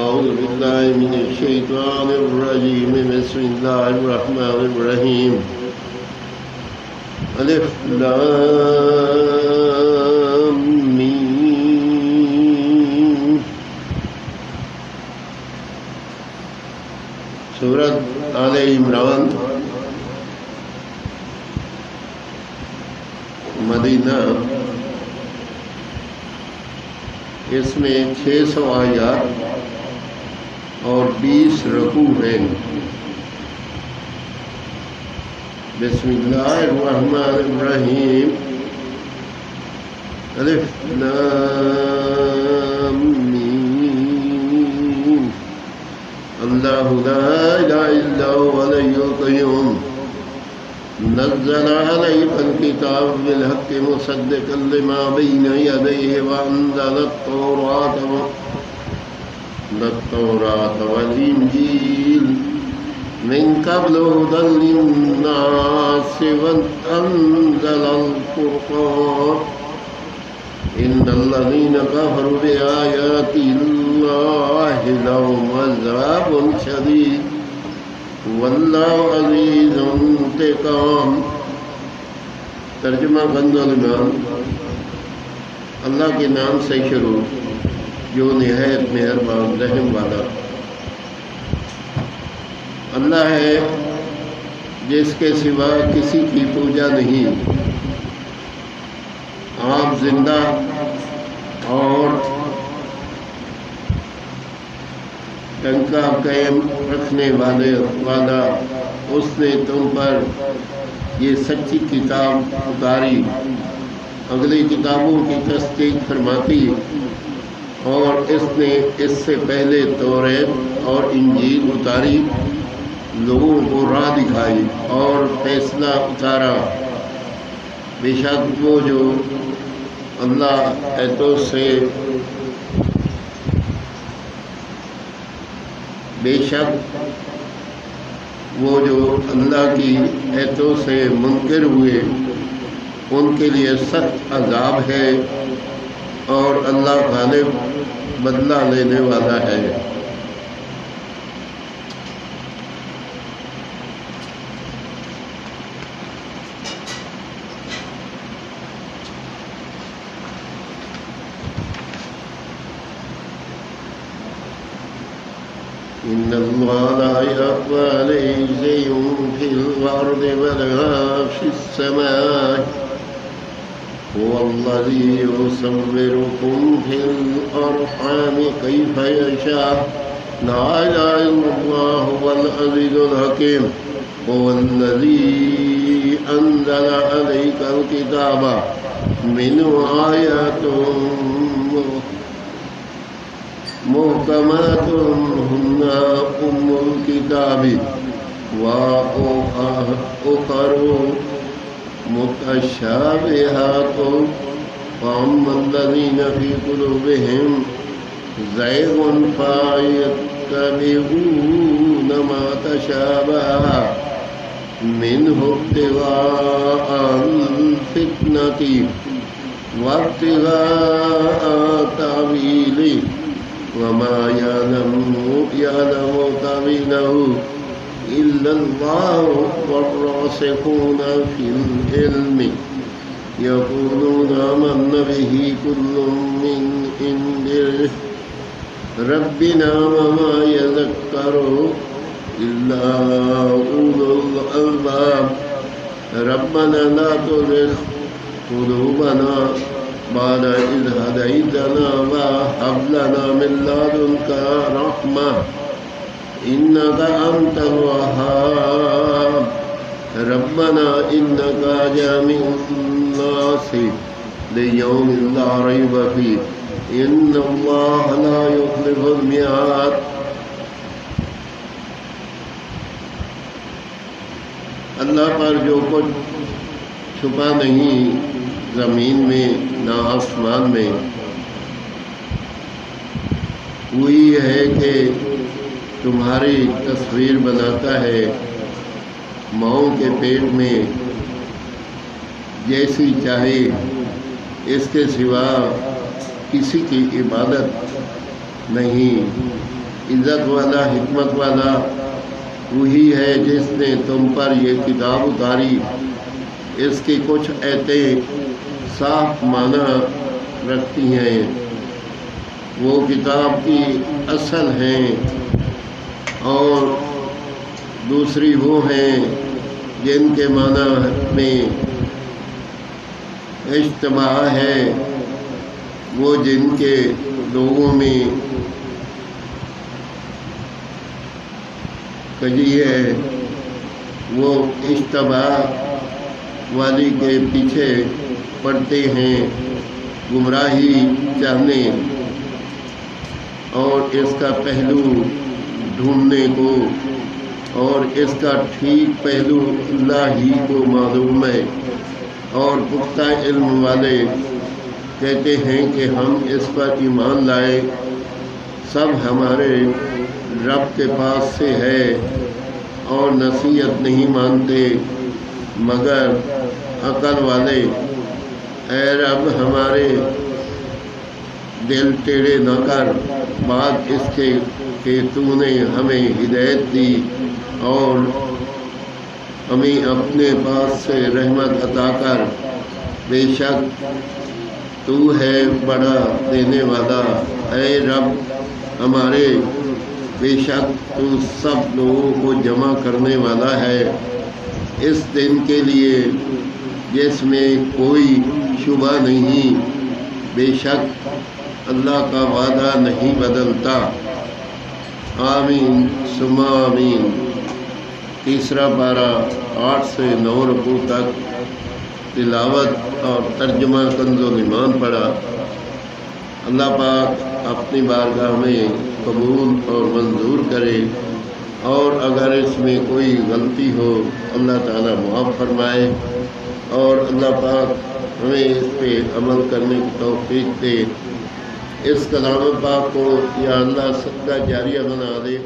أعوذ بالله من الشيطان الرجيم بسم الله الرحمن الرحيم ألف لام میم سورۃ آل عمران مدینہ. اس میں 600 آیات اور 20 رکوع ہیں. بسم اللہ الرحمن الرحیم. الف لام میم اللہ لا الہ الا هو الحی القیوم نزل عليك الكتاب بالحق مصدقا لما بين يديه وأنزل التوراة والإنجيل من قبل هدى للناس وأنزل الفرقان إن الذين كفروا بآيات الله لهم عذاب شديد واللہ عزیز انتقام. ترجمہ کنز الایمان. اللہ کے نام سے شروع جو نہایت مہربان رحم والا. اللہ ہے جس کے سوا کسی کی پوجا نہیں. آپ زندہ اور ٹنکا قائم رکھنے والا اس نے تم پر یہ سچی کتاب اتاری، اگلی کتابوں کی تصدیق فرماتی، اور اس نے اس سے پہلے توریت اور انجیل اتاری، لوگوں کو راہ دکھائی اور فیصلہ اتارا. بے شک وہ جو اللہ ایتوں سے اللہ کی ایتوں سے منکر ہوئے ان کے لیے سخت عذاب ہے، اور اللہ غالب بدلہ لینے والا ہے. إن الله لا يخفى عليه شيء في الأرض ولا في السماء هو الذي يصوركم في الأرحام كيف يشاء لا إله إلا الله هو العزيز الحكيم هو الذي أنزل عليك الكتاب منه آيات محکمات ہن ام الکتاب وأخر متشابہات فأما الذین فی قلوبہم زیغ فیتبعون ما تشابہ منہ ابتغاء الفتنة وابتغاء تأویلہ وما يعلم تأويله إلا الله والراسخون في العلم يقولون آمنا به كل من عند ربنا وما يذكر إلا أولو الألباب. ربنا لا تزغ قلوبنا بعد إذ هديتنا وهب لنا من لدنك رحمة إنك أنت الوهاب. ربنا إنك جامع الناس ليوم لا ريب فيه إن الله لا يخلف الميعاد. اللہ پر جو کچھ چھپا نہیں زمین میں نہ آسمان میں، وہی ہے کہ تمہاری تصویر بناتا ہے ماؤں کے پیٹ میں جیسی چاہے، اس کے سوا کسی کی عبادت نہیں. عزت والا حکمت والا وہی ہے جس نے تم پر یہ کتاب اتاری۔ اس کی کچھ آیتیں صاف معنی رکھتی ہیں، وہ کتاب کی اصل ہیں، اور دوسری وہ ہیں جن کے معنی میں اشتباہ ہے، وہ جن کے لوگوں میں کجی ہے، وہ اشتباہ والی کے پیچھے پڑتے ہیں گمراہی چاہنے اور اس کا پہلو ڈھونڈنے کو، اور اس کا ٹھیک پہلو اللہ ہی کو معلوم ہے۔ اور پختہ علم والے کہتے ہیں کہ ہم اس پر ایمان لائے، سب ہمارے رب کے پاس سے ہے، اور نصیحت نہیں مانتے مگر عقل والے۔ اے رب ہمارے دل ٹیڑھے نہ کر، بعد اس کے کہ تو نے ہمیں ہدایت دی اور ہمیں اپنے پاس سے رحمت عطا کر، بے شک تو ہے بڑا دینے والا۔ اے رب ہمارے، بے شک تو سب لوگوں کو جمع کرنے والا ہے اس دن کے لیے جس میں کوئی شبہ نہیں، بے شک اللہ کا وعدہ نہیں بدلتا۔ آمین ثم آمین۔ تیسرا پارہ 8 سے 9 رکوع تک تلاوت اور ترجمہ کنز الایمان پڑھا۔ اللہ پاک اپنی بارگاہ میں قبول اور منظور کرے، اور اگر اس میں کوئی غلطی ہو اللہ تعالیٰ معاف فرمائے، اور اللہ پاک ہمیں اس پہ عمل کرنے کی توفیق دے۔ اس کلام پاک کو یا اللہ صدقہ جاریہ بنا دے۔